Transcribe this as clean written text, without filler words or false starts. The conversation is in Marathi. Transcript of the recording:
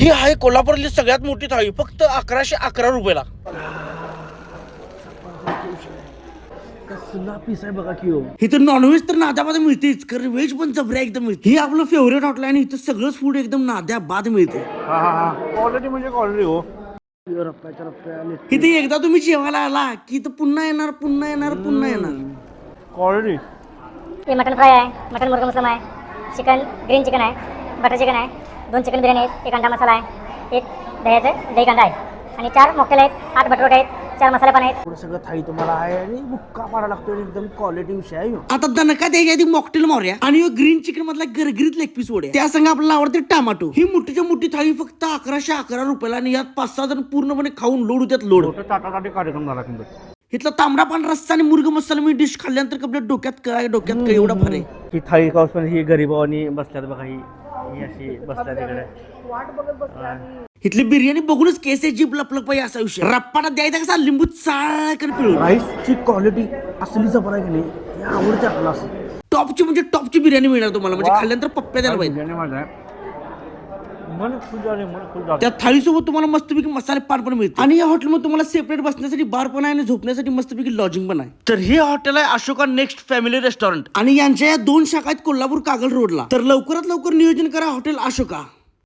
ही आहे कोल्हापूरची सगळ्यात मोठी थाळी, फक्त 1111 रुपयाला. कसला पीस आहे बघा की. इथं नॉनव्हेज तर नाद्यामध्ये मिळतेच, कारण व्हेज पण जबऱ्या एकदम मिळते. ही आपलं फेवरेट हॉटेल आहे आणि इथं सगळंच फूड एकदम नाद्या बाद मिळते. क्वालिटी म्हणजे क्वालिटी हो. इथे एकदा तुम्ही जेवायला आला की इथं पुन्हा येणार, पुन्हा येणार, पुन्हा येणार. क्वालिटी. ये मटन फ्राय आहे, मटन मुर्गा मसाला आहे, चिकन ग्रीन चिकन आहे, बटर चिकन आहे, 2 चिकन बिर्याणी आहेत, 1 अंडा मसाला आहे, 1 दह्याचं दही कांदा आहे आणि 4 मॉकटेल आहेत, 8 बटर आहेत, 4 मसाले पण आहेत. पुढे सगळं थाळी तुम्हाला आहे आणि बुक्का पाडा लागतो, एकदम क्वालिटी विषय आहे. आता दणका द्यायची आधी मॉकटेल मारूया आणि ग्रीन चिकन मधला गरगरीत लेग पीस ओढ्या. त्या संग आपल्याला आवडते टमाटो. ही मोठीच्या मोठी थाळी फक्त 1111 रुपयाला आणि यात 5-6 जण पूर्णपणे खाऊन लोड होत्यात लोड. टाटासाठी कार्यक्रम झाला तुमचा. इथला तांबडा पांढरा रस्सा आणि मुर्गा मसाला मी डिश खाल्ल्यानंतर आपल्या डोक्यात काय एवढा फरक आहे. ही थाळी खाऊस पण ही गरीबावानी बसल्यात बघा. ही अशी बसल्या तिकडे. इथली बिर्याणी बघूनच केस जीभ लपलप पाहिजे असा विषय. रप्पाटा द्यायचा कसा लिंबू चाळकन पिळून. राईसची क्वालिटी असली जबर आहे की नाही, हे आवडते आपल्याला. असं टॉपची म्हणजे टॉपची बिर्याणी मिळणार तुम्हाला, म्हणजे खाल्ल्यानंतर पप्प्या द्यायला पाहिजे. बिर्याणी माझा मन खुश झाले, मन खुश झाले. त्या थाळीसोबत तुम्हाला मस्तपैकी मसाले पान पण मिळते आणि या हॉटेलमध्ये तुम्हाला सेपरेट बसण्यासाठी बार पण आहे आणि झोपण्यासाठी मस्तपैकी लॉजिंग पण आहे. तर हे हॉटेल आहे अशोका नेक्स्ट फॅमिली रेस्टॉरंट आणि यांच्या या 2 शाखा आहेत कोल्हापूर कागल रोडला. तर लवकरात लवकर नियोजन करा हॉटेल अशोका.